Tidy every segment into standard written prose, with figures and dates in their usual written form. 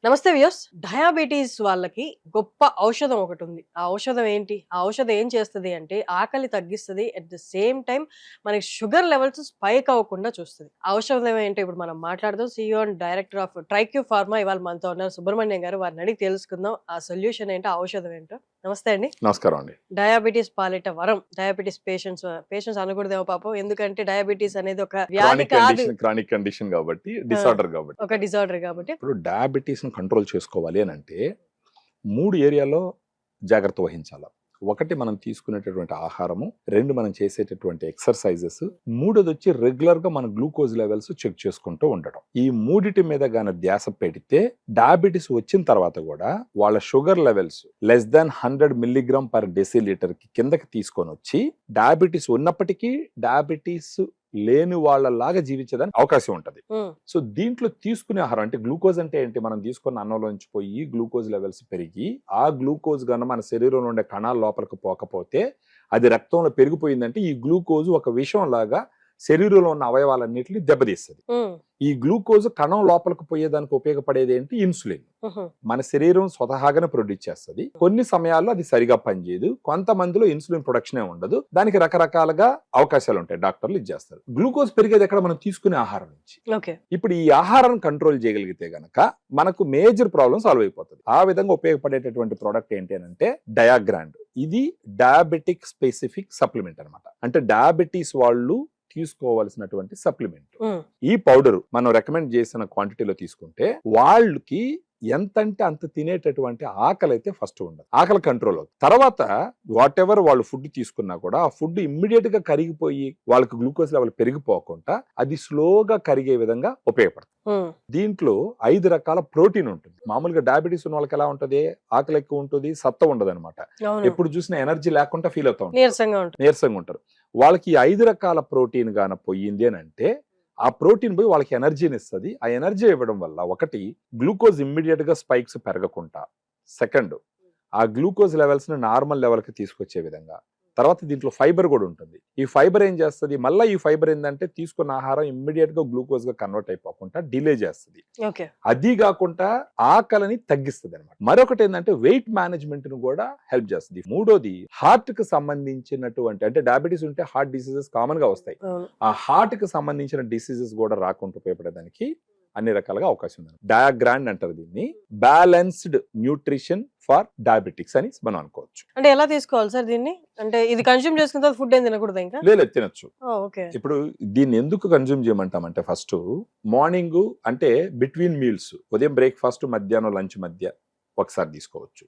నమస్తే views. Diabetes వాళ్ళకి గొప్ప ఔషధం ఒకటి ఉంది. ఆ ఔషధం ఏంటి? ఆ ఔషధం ఏం చేస్తది అంటే ఆకలి తగ్గిస్తది. అట్ ద సేమ్ టైమ్ మనకి షుగర్ లెవెల్స్ స్పైక్ అవ్వకుండా చూస్తది. ఆ ఔషధం ఏంటో ఇప్పుడు మనం మాట్లాడదాం. సీఈఓ అండ్ డైరెక్టర్ ఆఫ్ ట్రైక్యూ ఫార్మా ఇవాళ మనతో ఉన్నారు సుబ్రహ్మణ్యం గారు. వారిని అడిగి తెలుసుకుందాం. ఆ సొల్యూషన్ ఏంటో, ఆ ఔషధం ఏంటో. నమస్తే అండి. నమస్కారం అండి. డయాబెటీస్ పాలిట వరం. డయాబెటీస్ పేషెంట్స్ అనకూడదేమో పాపం. ఎందుకంటే డయాబెటీస్ అనేది ఒక వ్యాధి కాదు. క్రానిక్ కండిషన్ కాబట్టి, డిసార్డర్ కాబట్టి. ఒక డిజార్డర్ కాబట్టి. ఇప్పుడు డయాబెటీస్‌ని కంట్రోల్ చేసుకోవాలి అనంటే 3 ఏరియాలో జాగ్రత్త వహించాల. ఒకటి మనం తీసుకునేటటువంటి ఆహారము, 2 మనం చేసేటటువంటి ఎక్సర్‌సైజెస్, మూడోదొచ్చి రెగ్యులర్‌గా మన గ్లూకోజ్ లెవెల్స్ చెక్ చేసుకుంటూ ఉండడం. ఈ మూడిటి మీద గాని ధ్యాస పెడితే డయాబెటీస్ వచ్చిన తర్వాత కూడా వాళ్ళ sugar levels less than 100 milligram per decilitre కి కిందకి తీసుకొని వచ్చి డయాబెటీస్ ఉన్నప్పటికీ డయాబెటీస్ లేని వాళ్ళలాగా జీవించడానికి అవకాశం ఉంటది. సో దీంట్లో తీసుకునే ఆహారం అంటే గ్లూకోజ్ అంటే ఏంటి? మనం తీసుకున్న అన్నంలోంచి పోయి గ్లూకోజ్ లెవెల్స్ పెరిగి ఆ గ్లూకోజ్ గన మన శరీరంలో ఉండే కణాల లోపలికి పోకపోతే అది రక్తంలో పెరిగిపోయిందంటే ఈ గ్లూకోజ్ ఒక విషం లాగా శరీరంలో ఉన్న అవయవాలన్నింటినీ దెబ్బతీస్తుంది. ఈ గ్లూకోజ్ కణం లోపలికి పోయేదానికి ఉపయోగపడేది ఏంటి? ఇన్సులిన్. మన శరీరం స్వతహాగానే ప్రొడ్యూస్ చేస్తుంది. కొన్ని సమయాల్లో అది సరిగా పనిచేయదు. కొంతమందిలో ఇన్సులిన్ ప్రొడక్షనే ఉండదు. దానికి రకరకాలుగా అవకాశాలు ఉంటాయి. డాక్టర్లు ఇచ్చేస్తారు. గ్లూకోజ్ పెరిగేది ఎక్కడ? మనం తీసుకునే ఆహారం నుంచి. ఇప్పుడు ఈ ఆహారం కంట్రోల్ చేయగలిగితే గనక మనకు మేజర్ ప్రాబ్లమ్ సాల్వ్ అయిపోతుంది. ఆ విధంగా ఉపయోగపడేటటువంటి ప్రోడక్ట్ ఏంటి అంటే డయాగ్రాండ్. ఇది డయాబెటిక్ స్పెసిఫిక్ సప్లిమెంట్ అన్నమాట. అంటే డయాబెటీస్ వాళ్ళు తీసుకోవాల్సినటువంటి సప్లిమెంట్. ఈ పౌడర్ మనం రికమెండ్ చేసిన క్వాంటిటీలో తీసుకుంటే వాళ్ళకి ఎంతంటే అంత తినేటటువంటి ఆకలి అయితే ఫస్ట్ ఉండదు. ఆకలి కంట్రోల్ అవుతుంది. తర్వాత వాట్ ఎవర్ వాళ్ళు ఫుడ్ తీసుకున్నా కూడా ఆ ఫుడ్ ఇమ్మీడియట్ గా కరిగిపోయి వాళ్ళకి గ్లూకోజ్ లెవెల్ పెరిగిపోకుండా అది స్లోగా కరిగే విధంగా ఉపయోగపడుతుంది. దీంట్లో 5 రకాల ప్రోటీన్ ఉంటుంది. మామూలుగా డయాబెటీస్ ఉన్న వాళ్ళకి ఎలా ఉంటది? ఆకలి ఎక్కువ ఉంటుంది, సత్తా ఉండదు అనమాట. ఎప్పుడు చూసినా ఎనర్జీ లేకుండా ఫీల్ అవుతా ఉంటారు, నీరసంగా ఉంటారు. వాళ్ళకి 5 రకాల ప్రోటీన్ గాన పోయింది అని అంటే ఆ ప్రోటీన్ పోయి వాళ్ళకి ఎనర్జీని ఇస్తుంది. ఆ ఎనర్జీ ఇవ్వడం వల్ల ఒకటి గ్లూకోజ్ ఇమ్మీడియట్ గా స్పైక్స్ పెరగకుండా, సెకండ్ ఆ గ్లూకోజ్ లెవెల్స్ ని నార్మల్ లెవెల్ కి తీసుకొచ్చే విధంగా, తర్వాత దీంట్లో ఫైబర్ కూడా ఉంటుంది. ఈ ఫైబర్ ఏం చేస్తుంది? మళ్ళీ ఈ ఫైబర్ ఏంటంటే తీసుకున్న ఆహారం ఇమ్మీడియట్ గా గ్లూకోజ్ గా కన్వర్ట్ అయిపోకుండా డిలే చేస్తుంది. అది కాకుండా ఆకలిని తగ్గిస్తుంది అనమాట. మరొకటి ఏంటంటే వెయిట్ మేనేజ్మెంట్ ను కూడా హెల్ప్ చేస్తుంది. మూడోది హార్ట్ కి సంబంధించినటువంటి, అంటే డయాబెటీస్ ఉంటే హార్ట్ డిసీజెస్ కామన్ గా వస్తాయి. ఆ హార్ట్ కి సంబంధించిన డిసీజెస్ కూడా రాకుండా ఉపయోగపడేదానికి అన్ని రకాలుగా అవకాశం ఉంది. డయాగ్రాండ్ అంటారు దీన్ని. బ్యాలెన్స్డ్ న్యూట్రిషన్ ఫర్ డయాబెటిక్స్ అని మనం అనుకోవచ్చు. అంటే ఎలా తీసుకోవాలి సార్ దీన్ని? అంటే ఇది కన్స్యూమ్ చేసుకున్న తర్వాత ఫుడ్ ఏం తినకూడదు ఇంకా? లేదు, తినొచ్చు. ఇప్పుడు దీన్ని ఎందుకు కన్స్యూమ్ చేయమంటామంటే ఫస్ట్ మార్నింగ్ అంటే బిట్వీన్ మీల్స్, ఉదయం బ్రేక్ఫాస్ట్, మధ్యాహ్నం లంచ్ మధ్య ఒకసారి తీసుకోవచ్చు.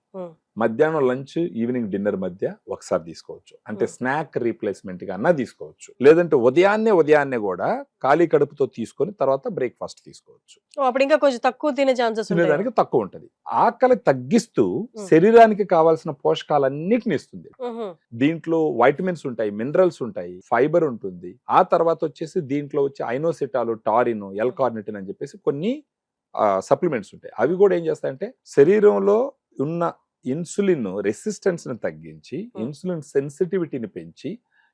మధ్యాహ్నం లంచ్, ఈవినింగ్ డిన్నర్ మధ్య ఒకసారి తీసుకోవచ్చు. అంటే స్నాక్ రీప్లేస్మెంట్ గా అన్నా తీసుకోవచ్చు. లేదంటే ఉదయాన్నే కూడా ఖాళీ కడుపుతో తీసుకొని తర్వాత బ్రేక్ఫాస్ట్ తీసుకోవచ్చు. అప్పుడు ఇంకా కొంచెం తక్కువ తినే ఛాన్సెస్ తినేదానికి తక్కువ ఉంటది. ఆకలి తగ్గిస్తూ శరీరానికి కావాల్సిన పోషకాలన్నిటిని ఇస్తుంది. దీంట్లో వైటమిన్స్ ఉంటాయి, మినరల్స్ ఉంటాయి, ఫైబర్ ఉంటుంది. ఆ తర్వాత వచ్చేసి దీంట్లో వచ్చి ఐనోసిటాలు, టారిన్, ఎల్ కార్నిటిన్ అని చెప్పేసి కొన్ని సప్లిమెంట్స్ ఉంటాయి. అవి కూడా ఏం చేస్తాయంటే శరీరంలో ఉన్న ఇన్సులిన్ రెసిస్టెన్స్ ని తగ్గించి, ఇన్సులిన్ సెన్సిటివిటీని పెంచి,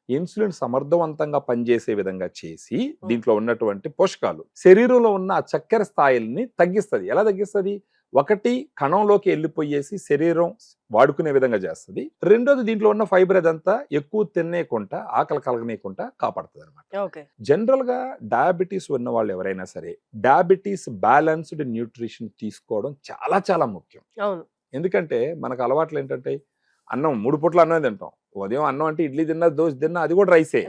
ఇన్సులిన్ సమర్థవంతంగా పనిచేసే విధంగా చేసి దీంట్లో ఉన్నటువంటి పోషకాలు శరీరంలో ఉన్న చక్కెర స్థాయిల్ని తగ్గిస్తుంది. ఎలా తగ్గిస్తుంది? ఒకటి కణంలోకి వెళ్ళిపోయేసి శరీరం వాడుకునే విధంగా చేస్తుంది. రెండోది దీంట్లో ఉన్న ఫైబర్ అదంతా ఎక్కువ తినేయకుండా, ఆకలి కలగనీయకుండా కాపాడుతుంది అనమాట. జనరల్ గా డయాబెటీస్ ఉన్న వాళ్ళు ఎవరైనా సరే డయాబెటీస్ బ్యాలెన్స్డ్ న్యూట్రిషన్ తీసుకోవడం చాలా చాలా ముఖ్యం. ఎందుకంటే మనకు అలవాట్లు ఏంటంటే అన్నం 3 పూట్ల అన్నం తింటాం. ఉదయం అన్నం అంటే ఇడ్లీ తిన్నా, దోశ తిన్నా, అది కూడా రైసే.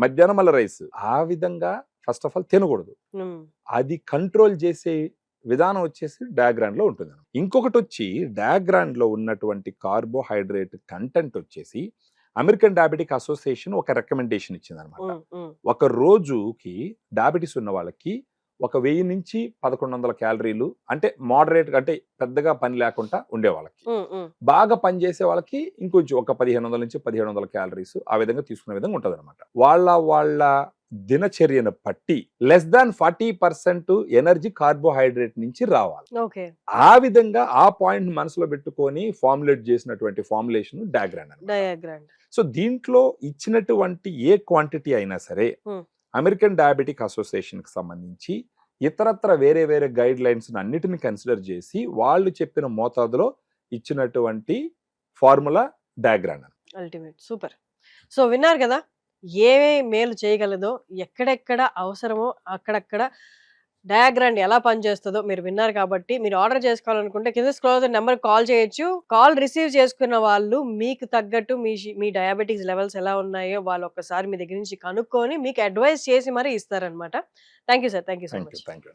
మధ్యాహ్నం మళ్ళీ రైస్. ఆ విధంగా ఫస్ట్ ఆఫ్ ఆల్ తినకూడదు. అది కంట్రోల్ చేసే విధానం వచ్చేసి డయాగ్రాండ్ లో ఉంటుంది. ఇంకొకటి వచ్చి డయాగ్రాండ్ లో ఉన్నటువంటి కార్బోహైడ్రేట్ కంటెంట్ వచ్చేసి అమెరికన్ డయాబెటిక్ అసోసియేషన్ ఒక రికమెండేషన్ ఇచ్చింది అనమాట. ఒక రోజుకి డయాబెటీస్ ఉన్న వాళ్ళకి 1000 నుంచి 1100 క్యాలరీలు, అంటే మోడరేట్ అంటే పెద్దగా పని లేకుండా ఉండే వాళ్ళకి, బాగా పని చేసే వాళ్ళకి ఇంకొంచెం ఒక 1500 నుంచి 1700 క్యాలరీస్ ఆ విధంగా తీసుకునే విధంగా ఉంటది అనమాట. వాళ్ళ దినచర్యను పట్టి లెస్ దాన్ 40% ఎనర్జీ కార్బోహైడ్రేట్ నుంచి రావాలి. ఆ విధంగా ఆ పాయింట్ మనసులో పెట్టుకొని ఫార్ములేట్ చేసినటువంటి ఫార్ములేషన్ డయాగ్రాండ్. సో దీంట్లో ఇచ్చినటువంటి ఏ క్వాంటిటీ అయినా సరే అమెరికన్ డయాబెటిక్ అసోసియేషన్ కి సంబంధించి ఇతరత్ర వేరే వేరే గైడ్ లైన్స్ అన్నిటిని కన్సిడర్ చేసి వాళ్ళు చెప్పిన మోతాదులో ఇచ్చినటువంటి formula diagram. Ultimate, super. So విన్నారు కదా, ఏవే మేలు చేయగలదో, ఎక్కడెక్కడ అవసరమో అక్కడక్కడ డయాగ్రామ్ ఎలా పనిచేస్తుందో మీరు విన్నారు. కాబట్టి మీరు ఆర్డర్ చేసుకోవాలనుకుంటే కింద స్క్రోల్ అవుతున్న నెంబర్ కాల్ చేయొచ్చు. కాల్ రిసీవ్ చేసుకున్న వాళ్ళు మీకు తగ్గట్టు మీ డయాబెటిక్స్ లెవెల్స్ ఎలా ఉన్నాయో వాళ్ళు ఒక్కసారి మీ దగ్గర నుంచి కనుక్కొని మీకు అడ్వైస్ చేసి మరీ ఇస్తారనమాట. Thank you sir, thank you so much. Thank you.